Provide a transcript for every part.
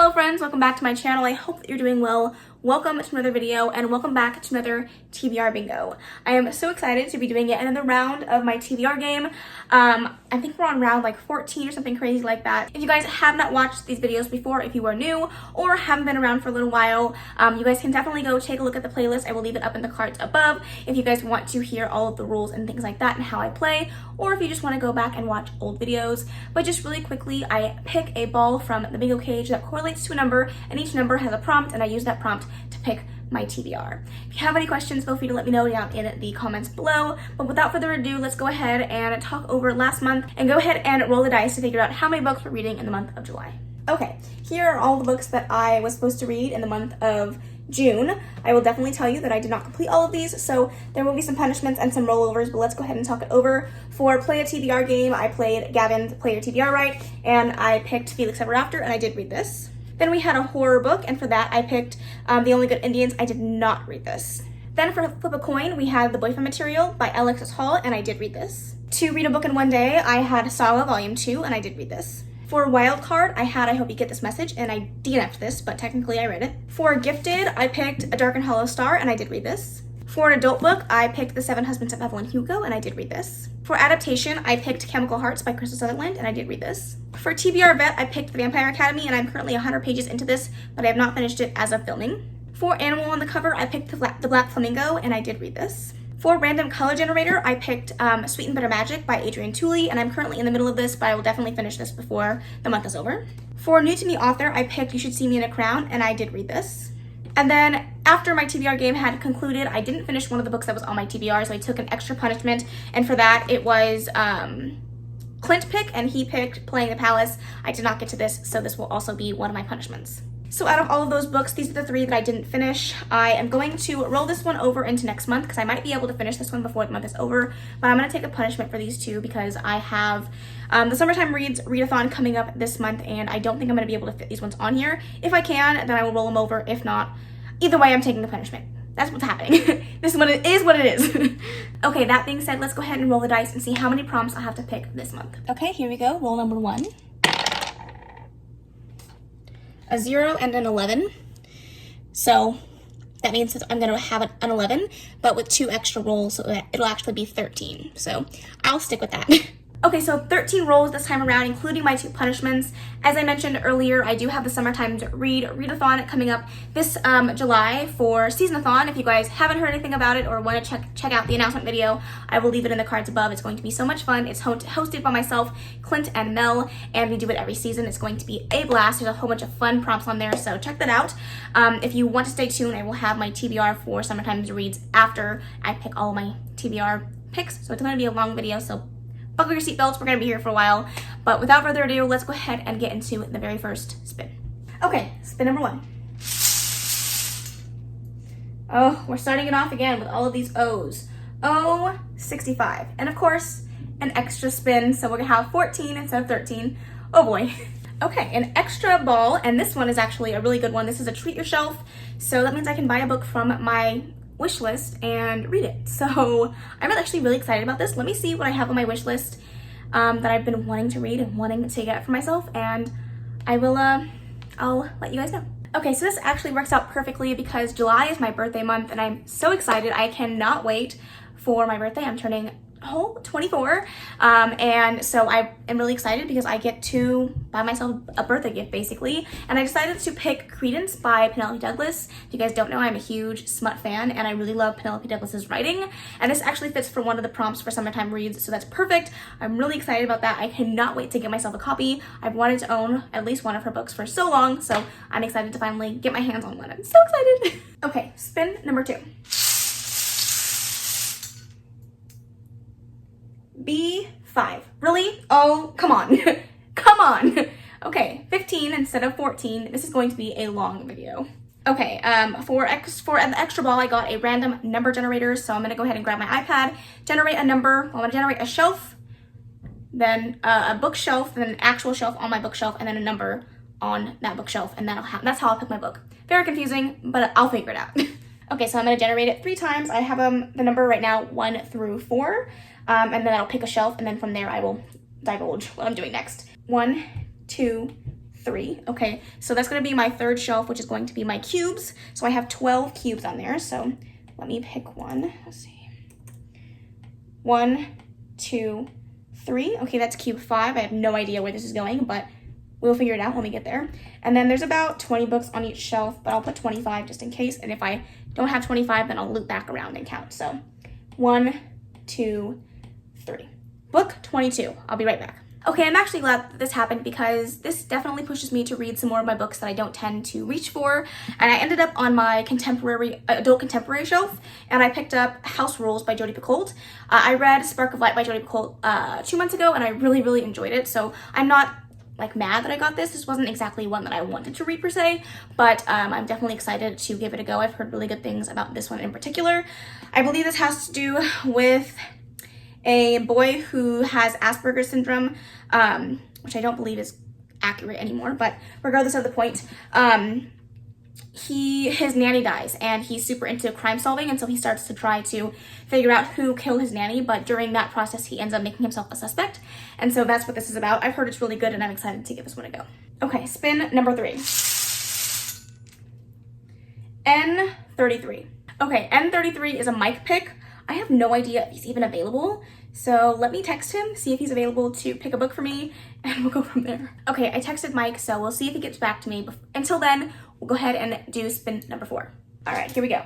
Hello friends, welcome back to my channel. I hope that you're doing well. Welcome to another video and welcome back to another TBR bingo. I am so excited to be doing yet another round of my TBR game. I think we're on round like 14 or something crazy like that. If you guys have not watched these videos before, if you are new or haven't been around for a little while, you guys can definitely go take a look at the playlist. I will leave it up in the cards above if you guys want to hear all of the rules and things like that and how I play, or if you just want to go back and watch old videos. But just really quickly, I pick a ball from the bingo cage that correlates to a number, and each number has a prompt, and I use that prompt to pick my TBR. If you have any questions, feel free to let me know down in the comments below. But without further ado, let's go ahead and talk over last month and go ahead and roll the dice to figure out how many books we're reading in the month of July. Okay, here are all the books that I was supposed to read in the month of June. I will definitely tell you that I did not complete all of these, so there will be some punishments and some rollovers, but let's go ahead and talk it over. For Play a TBR Game, I played Gavin's Play Your TBR Right, and I picked Felix Ever After, and I did read this. Then we had a horror book, and for that I picked The Only Good Indians. I did not read this. Then for Flip a Coin, we had The Boyfriend Material by Alexis Hall, and I did read this. To read a book in one day, I had Saga Volume 2, and I did read this. For Wild Card, I had I Hope You Get This Message, and I DNF'd this, but technically I read it. For Gifted, I picked A Dark and Hollow Star, and I did read this. For an adult book, I picked The Seven Husbands of Evelyn Hugo, and I did read this. For adaptation, I picked Chemical Hearts by Krista Sutherland, and I did read this. For TBR Vet, I picked The Vampire Academy, and I'm currently 100 pages into this, but I have not finished it as of filming. For Animal on the Cover, I picked The Black Flamingo, and I did read this. For Random Color Generator, I picked Sweet and Bitter Magic by Adrienne Tooley, and I'm currently in the middle of this, but I will definitely finish this before the month is over. For New to Me Author, I picked You Should See Me in a Crown, and I did read this. And then after my TBR game had concluded, I didn't finish one of the books that was on my TBR, so I took an extra punishment, and for that it was Clint pick, and he picked Playing the Palace. I did not get to this, so this will also be one of my punishments. So out of all of those books, these are the three that I didn't finish. I am going to roll this one over into next month because I might be able to finish this one before the month is over, but I'm going to take a punishment for these two because I have the Summertime ReadAthon coming up this month, and I don't think I'm going to be able to fit these ones on here. If I can, then I will roll them over. If not, either way, I'm taking the punishment. That's what's happening. This one is what it is. Okay, that being said, let's go ahead and roll the dice and see how many prompts I have to pick this month. Okay, here we go. Roll number 1. A 0 and an 11. So that means that I'm going to have an 11, but with 2 extra rolls, so that it'll actually be 13. So I'll stick with that. Okay, so 13 rolls this time around, including my 2 punishments. As I mentioned earlier, I do have the Summertime ReadAthon coming up this July for Seasonathon. If you guys haven't heard anything about it or want to check out the announcement video, I will leave it in the cards above. It's going to be so much fun. It's hosted by myself, Clint, and Mel, and we do it every season. It's going to be a blast. There's a whole bunch of fun prompts on there, so check that out. If you want to stay tuned, I will have my TBR for Summertime Reads after I pick all my TBR picks, so it's going to be a long video, so buckle your seatbelts, we're going to be here for a while. But without further ado, let's go ahead and get into the very first spin. Okay, spin number 1. Oh, we're starting it off again with all of these O's. O, 65. And of course, an extra spin, so we're going to have 14 instead of 13. Oh boy. Okay, an extra ball, and this one is actually a really good one. This is a Treat Yourself, so that means I can buy a book from my wish list and read it. So I'm actually really excited about this. Let me see what I have on my wish list that I've been wanting to read and wanting to get for myself, and I will I'll let you guys know. Okay, so this actually works out perfectly because July is my birthday month, and I'm so excited. I cannot wait for my birthday. I'm turning 24, and so I am really excited because I get to buy myself a birthday gift basically, and I decided to pick Credence by Penelope Douglas. If you guys don't know, I'm a huge smut fan and I really love Penelope Douglas's writing, and this actually fits for one of the prompts for Summertime Reads, so that's perfect. I'm really excited about that. I cannot wait to get myself a copy. I've wanted to own at least one of her books for so long, so I'm excited to finally get my hands on one. I'm so excited. Okay, spin number 2. B5. Really? Oh, come on. Come on. Okay, 15 instead of 14. This is going to be a long video. Okay, for the extra ball, I got a random number generator, so I'm going to go ahead and grab my iPad, generate a number. I'm going to generate a shelf, then a bookshelf, then an actual shelf on my bookshelf, and then a number on that bookshelf, and that's how I'll pick my book. Very confusing, but I'll figure it out. Okay, so I'm going to generate it 3 times. I have the number right now 1 through 4. And then I'll pick a shelf, and then from there I will divulge what I'm doing next. 1, 2, 3. Okay, so that's going to be my third shelf, which is going to be my cubes. So I have 12 cubes on there. So let me pick one. Let's see. 1, 2, 3. Okay, that's cube 5. I have no idea where this is going, but we'll figure it out when we get there. And then there's about 20 books on each shelf, but I'll put 25 just in case. And if I don't have 25, then I'll loop back around and count. So 1, 2, 3. Book 22. I'll be right back. Okay, I'm actually glad that this happened because this definitely pushes me to read some more of my books that I don't tend to reach for. And I ended up on my adult contemporary shelf, and I picked up House Rules by Jodi Picoult. I read Spark of Light by Jodi Picoult 2 months ago, and I really, really enjoyed it. So I'm not like mad that I got this. This wasn't exactly one that I wanted to read per se, but I'm definitely excited to give it a go. I've heard really good things about this one in particular. I believe this has to do with a boy who has Asperger's syndrome, which I don't believe is accurate anymore, but regardless of the point, his nanny dies, and he's super into crime solving, and so he starts to try to figure out who killed his nanny, but during that process, he ends up making himself a suspect, and so that's what this is about. I've heard it's really good, and I'm excited to give this one a go. Okay, spin number 3. N33. Okay, N33 is a Mike pick. I have no idea if he's even available, so let me text him, see if he's available to pick a book for me, and we'll go from there. Okay, I texted Mike, so we'll see if he gets back to me. Until then, we'll go ahead and do spin number 4. All right, here we go.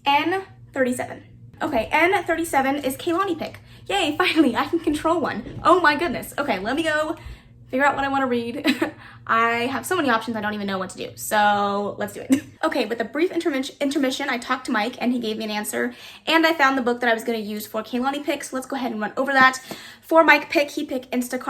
N37. Okay, N37 is Kaylani pick. Yay, finally, I can control one. Oh my goodness. Okay, let me go figure out what I want to read. I have so many options I don't even know what to do, so let's do it. Okay, with a brief intermission, I talked to Mike and he gave me an answer, and I found the book that I was going to use for Kaylani pick, so let's go ahead and run over that. For Mike pick, he picked Instant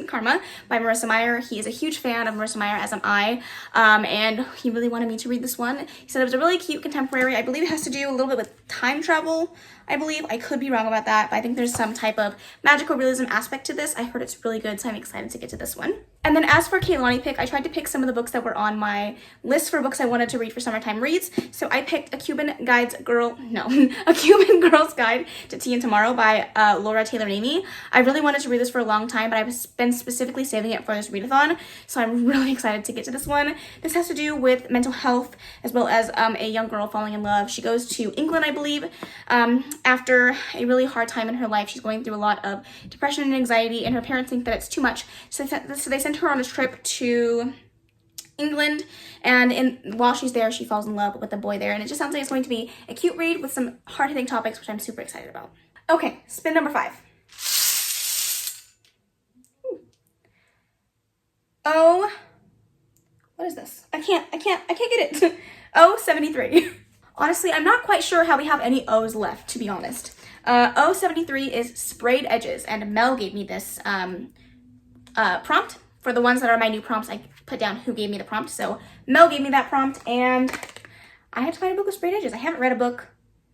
Karma by Marissa Meyer. He is a huge fan of Marissa Meyer, as am I, and he really wanted me to read this one. He said it was a really cute contemporary. I believe it has to do a little bit with time travel, I believe. I could be wrong about that, but I think there's some type of magical realism aspect to this. I heard it's really good, so I'm excited to get to this one. And then as for Kaylani pick, I tried to pick some of the books that were on my list for books I wanted to read for summertime reads. So I picked A Cuban Girl's Guide to Tea and Tomorrow by Laura Taylor Namey. I really wanted to read this for a long time, but I've been specifically saving it for this readathon, so I'm really excited to get to this one. This has to do with mental health as well as a young girl falling in love. She goes to England, I believe, after a really hard time in her life. She's going through a lot of depression and anxiety, and her parents think that it's too much, so they sent her on a trip to England, and while she's there, she falls in love with a boy there, and it just sounds like it's going to be a cute read with some hard-hitting topics, which I'm super excited about. Okay, spin number 5. Oh, what is this? I can't get it. O73. Honestly, I'm not quite sure how we have any O's left, to be honest. O73 is Sprayed Edges, and Mel gave me this prompt. For the ones that are my new prompts, I put down who gave me the prompt. So Mel gave me that prompt, and I had to find a book with sprayed edges. I haven't read a book.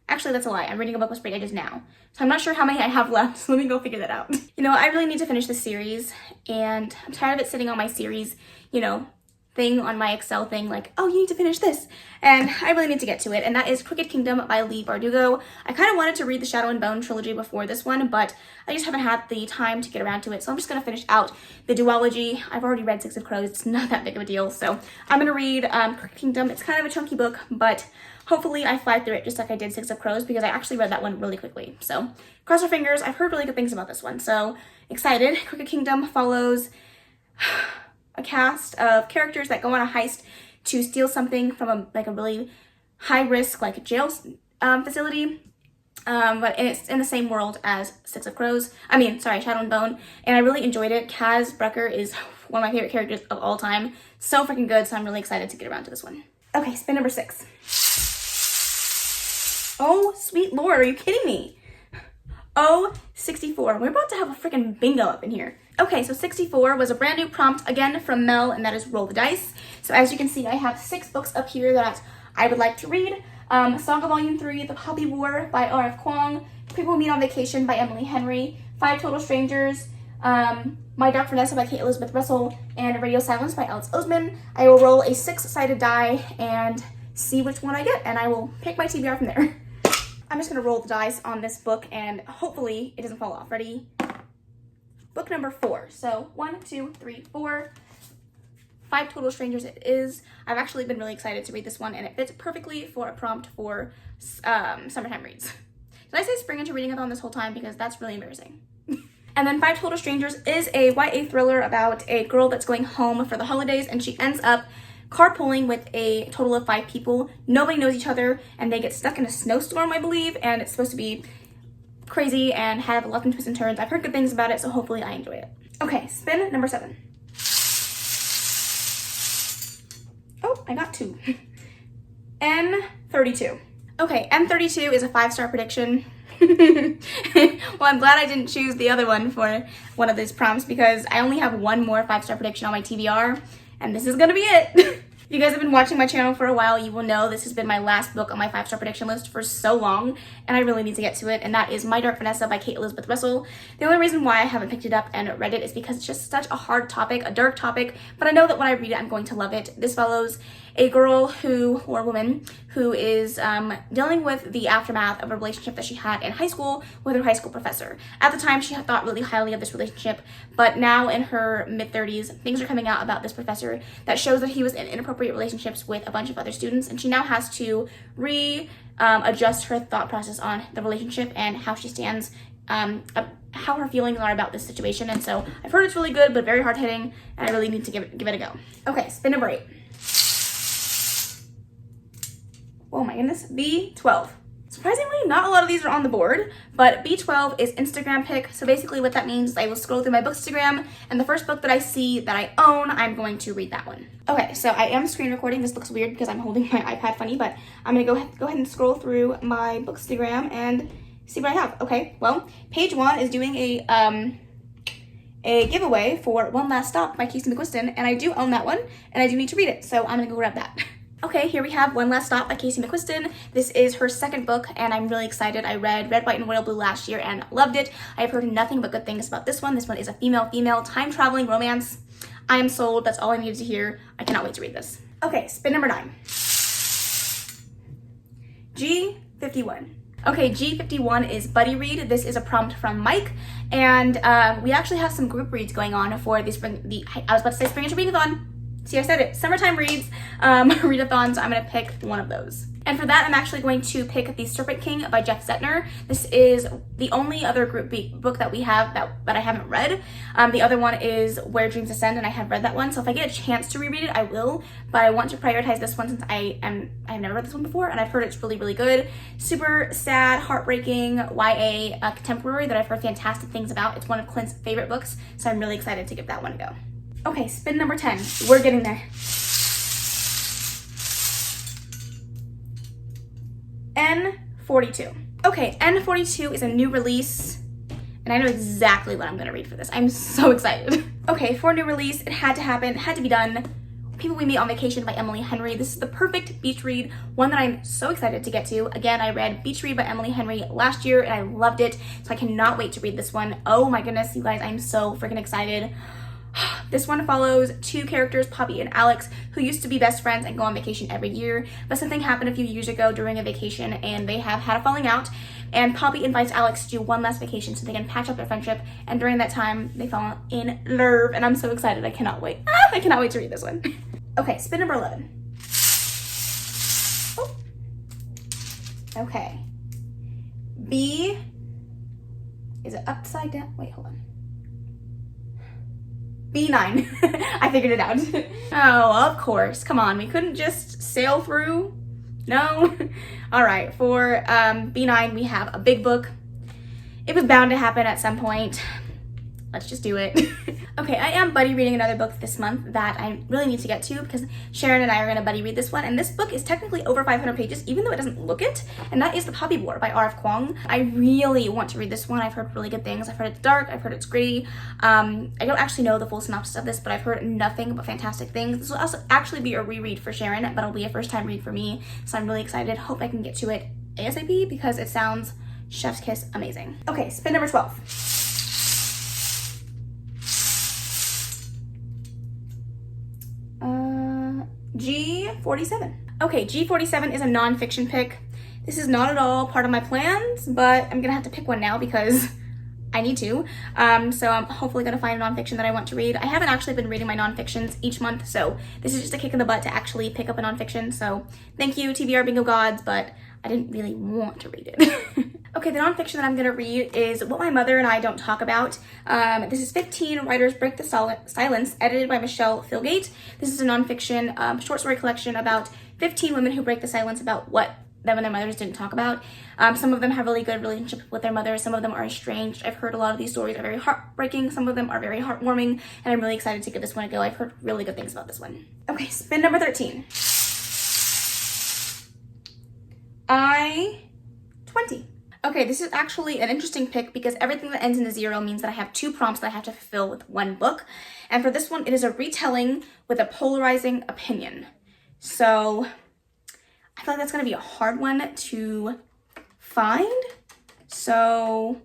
Actually, that's a lie. I'm reading a book with sprayed edges now. So I'm not sure how many I have left, so let me go figure that out. You know, I really need to finish this series, and I'm tired of it sitting on my series, thing on my Excel thing, like, oh, you need to finish this. And I really need to get to it, and that is Crooked Kingdom by Leigh Bardugo. I kind of wanted to read the Shadow and Bone trilogy before this one, but I just haven't had the time to get around to it, so I'm just going to finish out the duology. I've already read Six of Crows. It's not that big of a deal, so I'm going to read Crooked Kingdom. It's kind of a chunky book, but hopefully I fly through it just like I did Six of Crows, because I actually read that one really quickly. So cross our fingers. I've heard really good things about this one, so excited. Crooked Kingdom follows a cast of characters that go on a heist to steal something from a really high-risk jail facility, but it's in the same world as Shadow and Bone, and I really enjoyed it. Kaz Brekker is one of my favorite characters of all time. So freaking good, so I'm really excited to get around to this one. Okay, spin number 6. Oh, sweet lord, are you kidding me? Oh, 64. We're about to have a freaking bingo up in here. Okay, so 64 was a brand new prompt, again, from Mel, and that is Roll the Dice. So as you can see, I have 6 books up here that I would like to read. Saga Volume 3, The Poppy War by R.F. Kuang, People Meet on Vacation by Emily Henry, 5 Total Strangers, My Dark Vanessa by Kate Elizabeth Russell, and Radio Silence by Alex Oseman. I will roll a 6-sided die and see which one I get, and I will pick my TBR from there. I'm just going to roll the dice on this book, and hopefully it doesn't fall off. Ready? book number 4. So 1, 2, 3, 4. 5 Total Strangers it is. I've actually been really excited to read this one, and it fits perfectly for a prompt for summertime reads. Did I say spring into ReadAthon this whole time? Because that's really embarrassing. And then 5 Total Strangers is a YA thriller about a girl that's going home for the holidays, and she ends up carpooling with a total of 5 people. Nobody knows each other, and they get stuck in a snowstorm, I believe, and it's supposed to be crazy and have lots of twists and turns. I've heard good things about it, so hopefully I enjoy it. Okay, spin number 7. Oh, I got 2. N32. Okay, N32 is a 5-star prediction. Well, I'm glad I didn't choose the other one for one of these prompts because I only have one more 5-star prediction on my TBR, and this is gonna be it. If you guys have been watching my channel for a while, you will know this has been my last book on my 5-star prediction list for so long, and I really need to get to it, and that is My Dark Vanessa by Kate Elizabeth Russell. The only reason why I haven't picked it up and read it is because it's just such a hard topic, a dark topic, but I know that when I read it, I'm going to love it. This follows a girl or a woman who is dealing with the aftermath of a relationship that she had in high school with her high school professor. At the time, she had thought really highly of this relationship, but now in her mid-30s, things are coming out about this professor that shows that he was in inappropriate relationships with a bunch of other students, and she now has to adjust her thought process on the relationship and how she stands, how her feelings are about this situation. And so I've heard it's really good, but very hard-hitting, and I really need to give it a go. Okay, spin number 8. Oh my goodness, B12. Surprisingly, not a lot of these are on the board, but B12 is Instagram pick. So basically what that means is I will scroll through my Bookstagram, and the first book that I see that I own, I'm going to read that one. Okay, so I am screen recording. This looks weird because I'm holding my iPad funny, but I'm gonna go ahead and scroll through my Bookstagram and see what I have. Okay, well, page 1 is doing a giveaway for One Last Stop by Casey McQuiston, and I do own that one, and I do need to read it, so I'm gonna go grab that. Okay, here we have One Last Stop by Casey McQuiston. This is her second book, and I'm really excited. I read Red, White, and Royal Blue last year and loved it. I've heard nothing but good things about this one. This one is a female time-traveling romance. I am sold. That's all I needed to hear. I cannot wait to read this. Okay, spin number 9. G51. Okay, G51 is Buddy Read. This is a prompt from Mike, and we actually have some group reads going on for the spring into ReadAthon. See, I said it. Summertime reads, readathon, so I'm going to pick one of those. And for that, I'm actually going to pick The Serpent King by Jeff Zettner. This is the only other group book that we have that I haven't read. The other one is Where Dreams Ascend, and I have read that one. So if I get a chance to reread it, I will. But I want to prioritize this one since I've never read this one before, and I've heard it's really, really good. Super sad, heartbreaking YA contemporary that I've heard fantastic things about. It's one of Clint's favorite books, so I'm really excited to give that one a go. Okay, spin number 10. We're getting there. N42. Okay, N42 is a new release, and I know exactly what I'm gonna read for this. I'm so excited. Okay, for a new release, it had to happen, it had to be done. People We Meet on Vacation by Emily Henry. This is the perfect beach read, one that I'm so excited to get to. Again, I read Beach Read by Emily Henry last year, and I loved it, so I cannot wait to read this one. Oh my goodness, you guys, I'm so freaking excited. This one follows 2 characters, Poppy and Alex, who used to be best friends and go on vacation every year, but something happened a few years ago during a vacation, and they have had a falling out, and Poppy invites Alex to do one last vacation so they can patch up their friendship, and during that time, they fall in love, and I'm so excited. I cannot wait. I cannot wait to read this one. Okay, spin number 11. Oh. Okay. B, is it upside down? Wait, hold on. B9. I figured it out. Oh, of course. Come on, we couldn't just sail through? No? All right, for B9, we have a big book. It was bound to happen at some point. Let's just do it. Okay, I am buddy reading another book this month that I really need to get to because Sharon and I are going to buddy read this one, and this book is technically over 500 pages, even though it doesn't look it, and that is The Poppy War by R.F. Kuang. I really want to read this one. I've heard really good things. I've heard it's dark. I've heard it's gritty. I don't actually know the full synopsis of this, but I've heard nothing but fantastic things. This will also actually be a reread for Sharon, but it'll be a first-time read for me, so I'm really excited. Hope I can get to it ASAP because it sounds chef's kiss amazing. Okay, spin number 12. G47. Okay, G47 is a nonfiction pick. This is not at all part of my plans, but I'm gonna have to pick one now because I need to. So I'm hopefully going to find a nonfiction that I want to read. I haven't actually been reading my nonfictions each month, so this is just a kick in the butt to actually pick up a nonfiction. So thank you, TBR Bingo Gods, but I didn't really want to read it. Okay, the nonfiction that I'm going to read is What My Mother and I Don't Talk About. This is 15 Writers Break the Silence, edited by Michelle Philgate. This is a nonfiction short story collection about 15 women who break the silence about what them and their mothers didn't talk about. Some of them have really good relationships with their mothers. Some of them are estranged. I've heard a lot of these stories are very heartbreaking. Some of them are very heartwarming, and I'm really excited to give this one a go. I've heard really good things about this one. Okay, spin number 13. 20. Okay, this is actually an interesting pick because everything that ends in a 0 means that I have 2 prompts that I have to fulfill with one book. And for this one, it is a retelling with a polarizing opinion. So I feel like that's going to be a hard one to find. So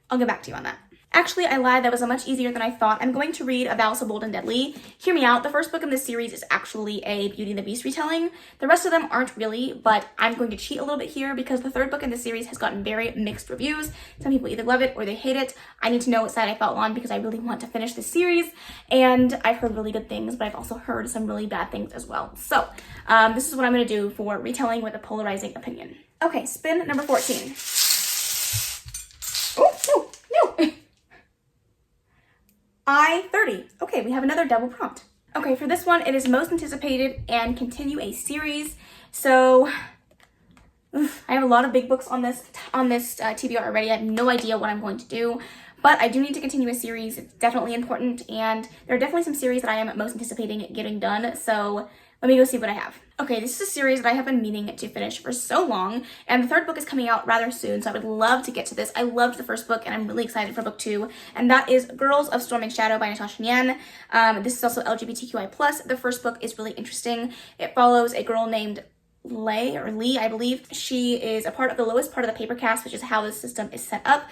I'll get back to you on that. Actually, I lied. That was a much easier than I thought. I'm going to read A Vow So Bold and Deadly. Hear me out. The first book in this series is actually a Beauty and the Beast retelling. The rest of them aren't really, but I'm going to cheat a little bit here because the third book in the series has gotten very mixed reviews. Some people either love it or they hate it. I need to know what side I fell on because I really want to finish this series, and I've heard really good things, but I've also heard some really bad things as well. So this is what I'm going to do for retelling with a polarizing opinion. Okay, spin number 14. Oh, no. I-30. Okay, we have another double prompt. Okay, for this one, it is most anticipated and continue a series. So I have a lot of big books on this TBR already. I have no idea what I'm going to do, but I do need to continue a series. It's definitely important, and there are definitely some series that I am most anticipating getting done. So let me go see what I have. Okay, this is a series that I have been meaning to finish for so long, and the third book is coming out rather soon, so I would love to get to this. I loved the first book, and I'm really excited for book 2, and that is Girls of Storm and Shadow by Natasha Nyan. This is also LGBTQI+. The first book is really interesting. It follows a girl named Lee, I believe. She is a part of the lowest part of the paper caste, which is how the system is set up.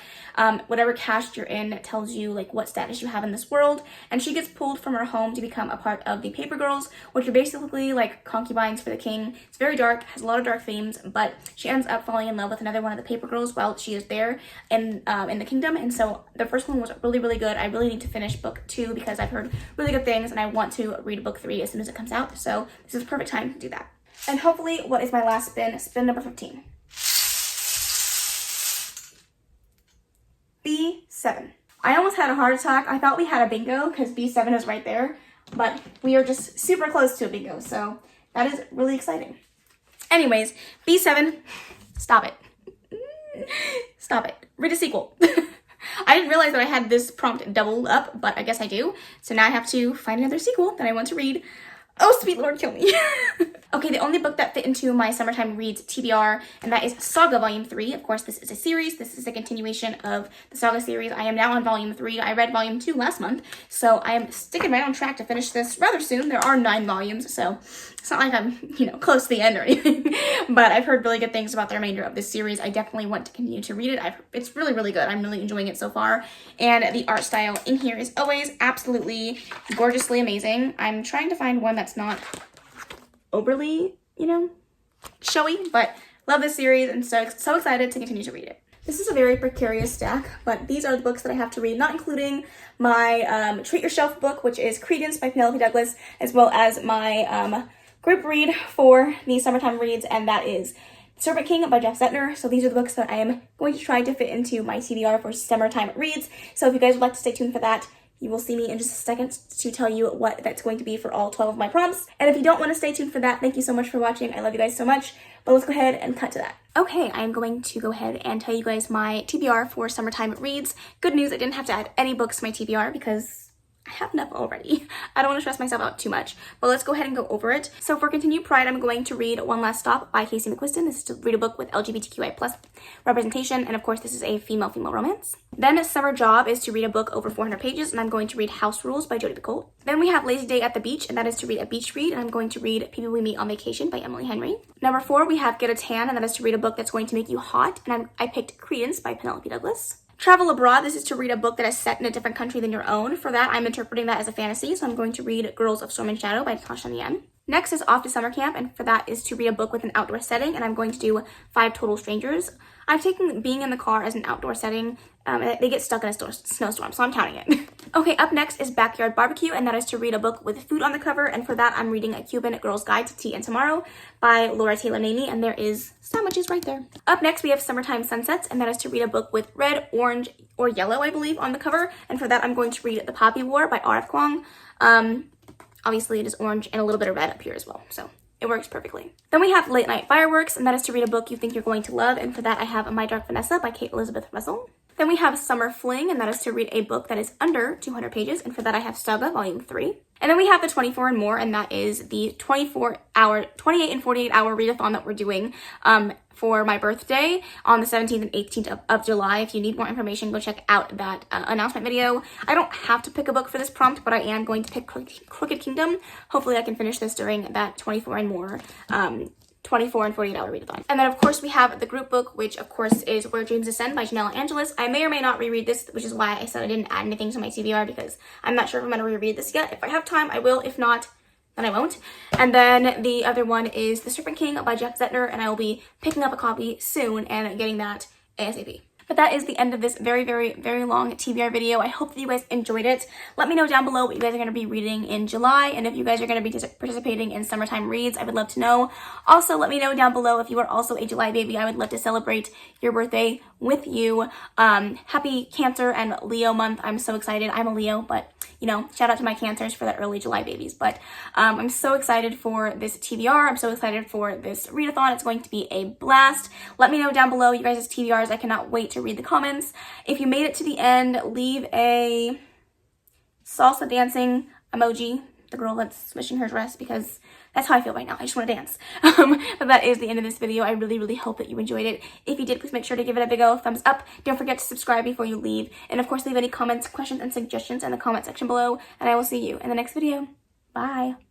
Whatever caste you're in tells you like what status you have in this world, and she gets pulled from her home to become a part of the paper girls, which are basically like concubines for the king. It's very dark, has a lot of dark themes, but she ends up falling in love with another one of the paper girls while she is there in the kingdom. And so the first one was really good. I really need to finish book 2 because I've heard really good things, and I want to read book 3 as soon as it comes out, so this is the perfect time to do that. And hopefully, what is my last spin? Spin number 15. B7. I almost had a heart attack. I thought we had a bingo because B7 is right there, but we are just super close to a bingo, so that is really exciting. Anyways, B7, stop it. Stop it. Read a sequel. I didn't realize that I had this prompt doubled up, but I guess I do. So now I have to find another sequel that I want to read. Oh, sweet Lord, kill me. Okay, the only book that fit into my summertime reads TBR, and that is Saga Volume 3. Of course, this is a series. This is a continuation of the Saga series. I am now on Volume 3. I read Volume 2 last month, so I am sticking right on track to finish this rather soon. There are 9 volumes, so it's not like I'm, close to the end or anything. But I've heard really good things about the remainder of this series. I definitely want to continue to read it. It's really good. I'm really enjoying it so far. And the art style in here is always absolutely gorgeously amazing. I'm trying to find one that's not overly, showy, but love this series and so excited to continue to read it. This is a very precarious stack, but these are the books that I have to read, not including my Treat Yourself book, which is Credence by Penelope Douglas, as well as my group read for the summertime reads, and that is Serpent King by Jeff Zettner. So these are the books that I am going to try to fit into my TBR for summertime reads. So if you guys would like to stay tuned for that, you will see me in just a second to tell you what that's going to be for all 12 of my prompts. And if you don't want to stay tuned for that, thank you so much for watching. I love you guys so much. But let's go ahead and cut to that. Okay, I am going to go ahead and tell you guys my TBR for summertime reads. Good news, I didn't have to add any books to my TBR because I have enough already. I don't want to stress myself out too much, but let's go ahead and go over it. So for Continued Pride, I'm going to read One Last Stop by Casey McQuiston. This is to read a book with LGBTQI+ representation, and of course this is a female-female romance. Then Summer Job is to read a book over 400 pages, and I'm going to read House Rules by Jodi Picoult. Then we have Lazy Day at the Beach, and that is to read a beach read, and I'm going to read People We Meet on Vacation by Emily Henry. Number 4, we have Get a Tan, and that is to read a book that's going to make you hot, and I picked Credence by Penelope Douglas. Travel Abroad, this is to read a book that is set in a different country than your own. For that, I'm interpreting that as a fantasy, so I'm going to read Girls of Storm and Shadow by Natasha Nyan. Next is off to summer camp, and for that is to read a book with an outdoor setting, and I'm going to do 5 Total Strangers. I've taken being in the car as an outdoor setting, and they get stuck in a snowstorm, so I'm counting it. Okay, up next is Backyard Barbecue, and that is to read a book with food on the cover, and for that I'm reading A Cuban Girl's Guide to Tea and Tomorrow by Laura Taylor Naney, and there is sandwiches right there. Up next we have Summertime Sunsets, and that is to read a book with red, orange, or yellow, I believe, on the cover, and for that I'm going to read The Poppy War by R.F. Kuang. Obviously, it is orange and a little bit of red up here as well, so it works perfectly. Then we have Late Night Fireworks, and that is to read a book you think you're going to love, and for that I have My Dark Vanessa by Kate Elizabeth Russell. Then we have Summer Fling, and that is to read a book that is under 200 pages, and for that I have Saga Volume 3. And then we have the 24 and More, and that is the 28 and 48 hour readathon that we're doing for my birthday on the 17th and 18th of July. If you need more information, go check out that announcement video. I don't have to pick a book for this prompt, but I am going to pick Crooked Kingdom. Hopefully I can finish this during that 24 and More 24 and 48 hour readathon. And then of course we have the group book, which of course is Where Dreams Descend by Janella Angelis. I may or may not reread this, which is why I said I didn't add anything to my TBR, because I'm not sure if I'm going to reread this yet. If I have time, I will. If not, then I won't. And then the other one is The Serpent King by Jack Zettner, and I will be picking up a copy soon and getting that ASAP. But that is the end of this very, very, very long TBR video. I hope that you guys enjoyed it. Let me know down below what you guys are going to be reading in July, and if you guys are going to be participating in summertime reads, I would love to know. Also, let me know down below if you are also a July baby. I would love to celebrate your birthday with you. Happy Cancer and Leo month. I'm so excited. I'm a Leo, but you know, shout out to my Cancers for the early July babies. But I'm so excited for this TBR. I'm so excited for this readathon. It's going to be a blast. Let me know down below you guys' TBRs. I cannot wait to read the comments. If you made it to the end, leave a salsa dancing emoji, the girl that's swishing her dress, because that's how I feel right now. I just want to dance. But that is the end of this video. I really, really hope that you enjoyed it. If you did, please make sure to give it a big old thumbs up. Don't forget to subscribe before you leave. And of course, leave any comments, questions, and suggestions in the comment section below. And I will see you in the next video. Bye.